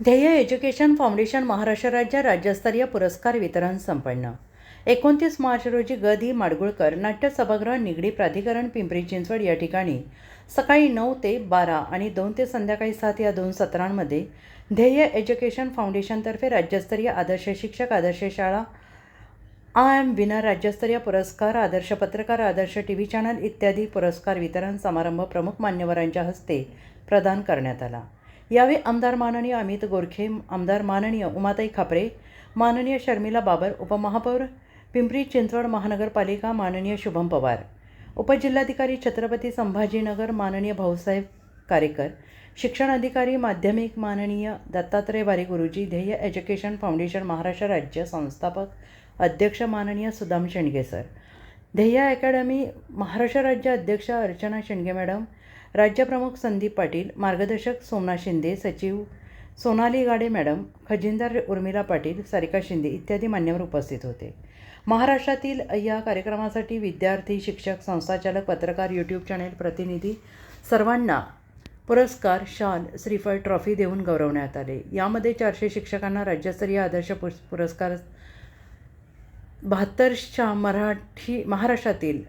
ध्येय education foundation Maharashtra राज्यस्तरीय पुरस्कार वितरण संपन्न. 29 मार्च रोजी ग. दी. माडगुळकर नाट्य सभागृह निगडी प्राधिकरण पिंपरी चिंचवड या ठिकाणी सकाळी 9 ते 12 आणि 2 ते संध्याकाळी 7 या 2 सत्रांमध्ये ध्येय एज्युकेशन फाउंडेशनतर्फे राज्यस्तरीय आदर्श शिक्षक, आदर्श शाळा, आय एम विनर राज्यस्तरीय पुरस्कार, आदर्श पत्रकार, आदर्श TV चॅनल इत्यादी पुरस्कार वितरण समारंभ प्रमुख मान्यवरांच्या हस्ते प्रदान करण्यात आला. यावेळी आमदार माननीय अमित गोरखे, आमदार माननीय उमाताई खापरे, माननीय शर्मिला बाबर, उपमहापौर पिंपरी चिंचवड महानगरपालिका माननीय शुभम पवार, उपजिल्हाधिकारी छत्रपती संभाजीनगर माननीय भाऊसाहेब कारेकर, शिक्षण अधिकारी माध्यमिक माननीय दत्तात्रय वारे गुरुजी, ध्येय एज्युकेशन फाउंडेशन महाराष्ट्र राज्य संस्थापक अध्यक्ष माननीय सुदाम शेंडगे सर, ध्येय अकॅडमी महाराष्ट्र राज्य अध्यक्ष अर्चना शेंडगे मॅडम, राज्यप्रमुख संदीप पाटील, मार्गदर्शक सोमनाथ शिंदे, सचिव सोनाली गाडे मॅडम, खजिनदार उर्मिला पाटील, सारिका शिंदे इत्यादी मान्यवर उपस्थित होते. महाराष्ट्रातील या कार्यक्रमासाठी विद्यार्थी, शिक्षक, संस्थाचालक, पत्रकार, यूट्यूब चॅनेल प्रतिनिधी सर्वांना पुरस्कार, शाल, श्रीफळ, ट्रॉफी देऊन गौरवण्यात आले. यामध्ये 400 शिक्षकांना राज्यस्तरीय आदर्श पुरस्कार, 72 महाराष्ट्रातील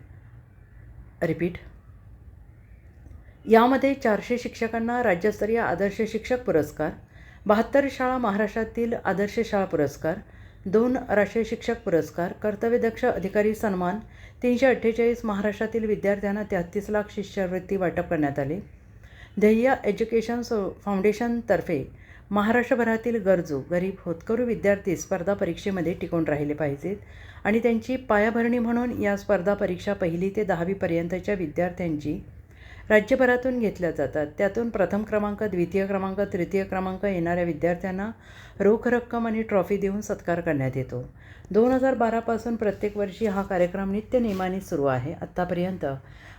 यामध्ये 400 शिक्षकांना राज्यस्तरीय आदर्श शिक्षक पुरस्कार, 72 शाळा महाराष्ट्रातील आदर्श शाळा पुरस्कार, 2 राष्ट्रीय शिक्षक पुरस्कार, कर्तव्यदक्ष अधिकारी सन्मान, 348 महाराष्ट्रातील विद्यार्थ्यांना 33 लाख शिष्यवृत्ती वाटप करण्यात आले. ध्येय एज्युकेशन फाउंडेशनतर्फे महाराष्ट्रभरातील गरजू, गरीब, होतकरू विद्यार्थी स्पर्धा परीक्षेमध्ये टिकून राहिले पाहिजेत आणि त्यांची पायाभरणी म्हणून या स्पर्धा परीक्षा 1ली ते 10वी पर्यंतच्या विद्यार्थ्यांची राज्यभरातून घेतल्या जातात. त्यातून प्रथम क्रमांक, द्वितीय क्रमांक, तृतीय क्रमांक येणाऱ्या विद्यार्थ्यांना रोख रक्कम आणि ट्रॉफी देऊन सत्कार करण्यात येतो. 2012 पासून प्रत्येक वर्षी हा कार्यक्रम नित्य नियमाने सुरू आहे. आतापर्यंत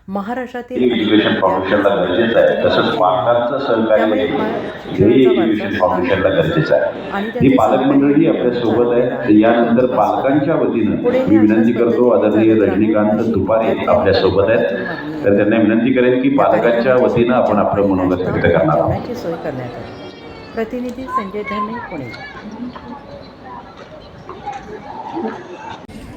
महाराष्ट्रातील एज्युकेशन फाउंडेशनला गरजेचं आहे, तसंच पालकांचं सहकार्य एज्युकेशन फाउंडेशनला गरजेचं आहे. ही पालक मंडळी आपल्या सोबत आहे. यानंतर पालकांच्या वतीनं मी विनंती करतो, आदरणीय रजनीकांत दुपारे आपल्या सोबत आहेत, तर त्यांना विनंती करेन की पालकांच्या वतीनं आपण आपलं मनोगत व्यक्त करणार आहोत. सोय करण्यात आली. प्रतिनिधी संजय धर्मे, पुणे.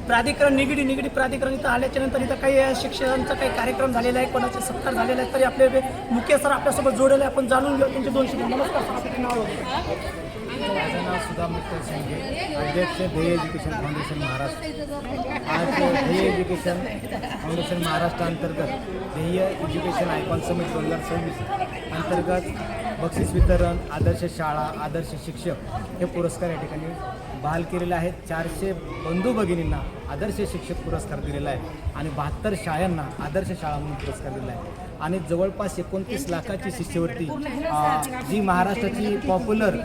प्राधिकरण निगडी प्राधिकरण इथं आल्याच्यानंतर इथं काही शिक्षकांचा काही कार्यक्रम झालेला आहे, कोणाचे सत्कार झालेला आहे, तरी आपले मुख्य सर आपल्यासोबत जोडलेले आपण जाणून घेऊ त्यांचे 2 शब्द. नमस्कार सर, आपले नाव वगैरे. माझं नाव सुदाम शेंडगे, अध्यक्ष ध्येय एज्युकेशन फाउंडेशन महाराष्ट्र. आज ध्येय एज्युकेशन फाउंडेशन महाराष्ट्र अंतर्गत ध्येय एज्युकेशन आयकॉन समिट 2026 अंतर्गत बक्षीस वितरण, आदर्श शाळा, आदर्श शिक्षक हे पुरस्कार या ठिकाणी बहाल केलेले आहेत. 400 बंधू भगिनींना आदर्श शिक्षक पुरस्कार दिलेला आहे आणि 72 शाळांना आदर्श शाळा म्हणून पुरस्कार दिला आहे आणि जवळपास 29 लाखाची शिष्यवृत्ती जी महाराष्ट्राची पॉप्युलर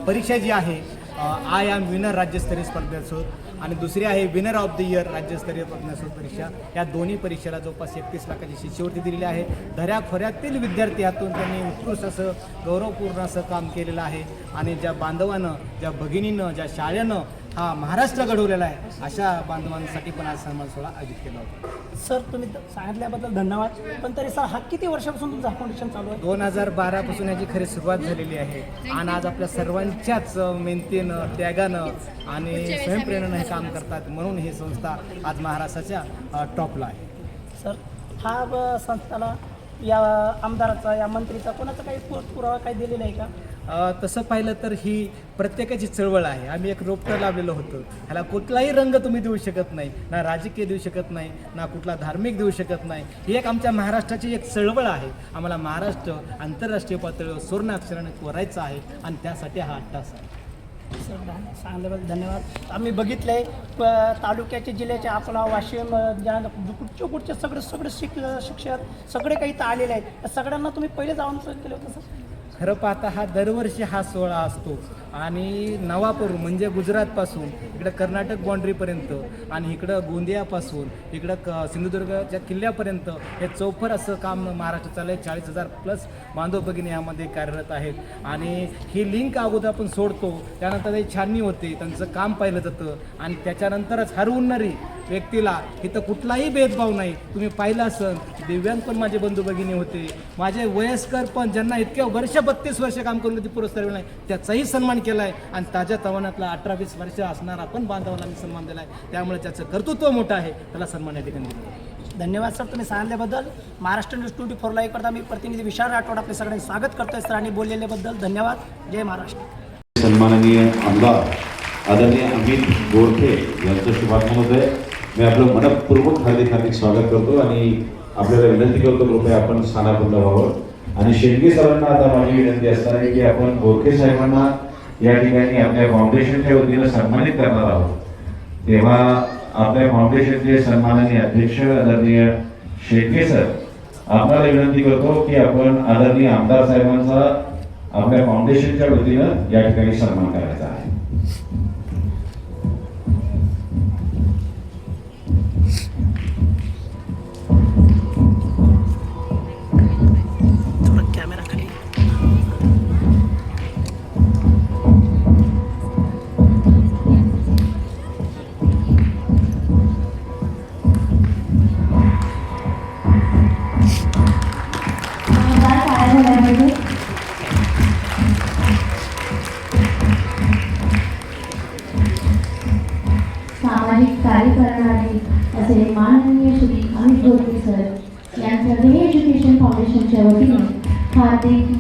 परीक्षा जी आहे आय एम विनर राज्यस्तरीय स्पर्धेसोबत आणि दुसरी आहे विनर ऑफ द इयर राज्यस्तरीय स्पर्धेसोबत परीक्षा, या दोन्ही परीक्षेला जवळपास 31 लाखाची शिष्यवृत्ती दिलेली आहे. दऱ्याखोऱ्यातील विद्यार्थी यातून त्यांनी उत्कृष्ट असं गौरवपूर्ण असं काम केलेलं आहे आणि ज्या बांधवानं, ज्या भगिनीनं, ज्या शाळेनं हा महाराष्ट्र घडवलेला आहे, अशा बांधवांसाठी पण आज सन्मान सोहळा आयोजित केला होता. सर तुम्ही सांगितल्याबद्दल धन्यवाद. पण तरी सर हा किती वर्षापासून तुमचं फाउंडेशन चालू आहे? 2012 पासून याची खरी सुरुवात झालेली आहे आणि आज आपल्या सर्वांच्याच मेहनतीनं, त्यागानं आणि स्वयंप्रेरणेनं हे काम करतात, म्हणून ही संस्था आज महाराष्ट्राच्या टॉपला आहे. सर हा संस्थाला या आमदाराचा, या मंत्रीचा कोणाचा काही पुरावा काही दिलेला आहे का? तसं पाहिलं तर ही प्रत्येकाची चळवळ आहे. आम्ही एक रोपटं लावलेलं होतं, ह्याला कुठलाही रंग तुम्ही देऊ शकत नाही, ना राजकीय देऊ शकत नाही, ना कुठला धार्मिक देऊ शकत नाही. ही एक आमच्या महाराष्ट्राची एक चळवळ आहे. आम्हाला महाराष्ट्र आंतरराष्ट्रीय पातळीवर सुवर्ण अक्षराने कोरायचं आहे आणि त्यासाठी हा अट्टास आहे. सर सांगल्याबद्दल धन्यवाद. आम्ही बघितलं आहे तालुक्याचे, जिल्ह्याचे, आपला वाशिम, कुठचे सगळे शिक्षक सगळे काही इथं आलेले आहेत. सगळ्यांना तुम्ही पहिले जाऊन केलं होतं सर? खरं पाहता हा दरवर्षी हा सोहळा असतो आणि नवापूर म्हणजे गुजरातपासून इकडं कर्नाटक बाँड्रीपर्यंत आणि इकडं गोंदियापासून इकडं सिंधुदुर्गच्या किल्ल्यापर्यंत हे चौफर असं काम महाराष्ट्रात चाललं आहे. 40,000 प्लस बांधव भगिनी यामध्ये कार्यरत आहेत आणि ही लिंक अगोदर आपण सोडतो, त्यानंतर त्याची छाननी होते, त्यांचं काम पाहिलं जातं आणि त्याच्यानंतरच हरवणारी व्यक्तीला इथं कुठलाही भेदभाव नाही. तुम्ही पाहिलं असेल दिव्यांग पण माझे बंधू भगिनी होते, माझे वयस्कर पण ज्यांना इतक्या वर्ष 32 वर्ष काम करून ते पुरस्कार मिळाला आहे त्याचाही सन्मान केला आहे आणि ताज्या तवानातला 18-20 वर्ष असणारा पण बांधवांना मी सन्मान दिला आहे. त्यामुळे त्याचं कर्तृत्व मोठं आहे, त्याला सन्मान या ठिकाणी दिला. धन्यवाद सर तुम्ही सांगितल्याबद्दल. महाराष्ट्र न्यूज 24 लाईव्ह करता मी प्रतिनिधी विशाल राठोड आपले सगळ्यांनी स्वागत करतोय सर आणि बोललेल्याबद्दल धन्यवाद. जय महाराष्ट्र. सन्माननीय आमदार आदरणीय अमित गोरखे यांचं शुभागमन होत आहे. मी आपलं मनपूर्वक हार्दिक स्वागत करतो आणि आपल्याला विनंती करतो कृपया आपण स्थानापन्न व्हावं. आणि शेळके सरांना आता माझी विनंती असणार आहे की आपण गोरखे साहेबांना या ठिकाणी आपल्या फाउंडेशनच्या वतीनं सन्मानित करणार आहोत. तेव्हा आपल्या फाउंडेशनचे सन्माननीय अध्यक्ष आदरणीय शेळके सर आपल्याला विनंती करतो की आपण आदरणीय आमदार साहेबांचा आपल्या फाउंडेशनच्या वतीनं या ठिकाणी सन्मान करायचा आहे. कॅमेरा खाली. सामाजिक कार्य करणारे असे माननीय श्री अमित गोरखे सर यांच्या ध्येय एज्युकेशन फाउंडेशनच्या वतीने हार्दिक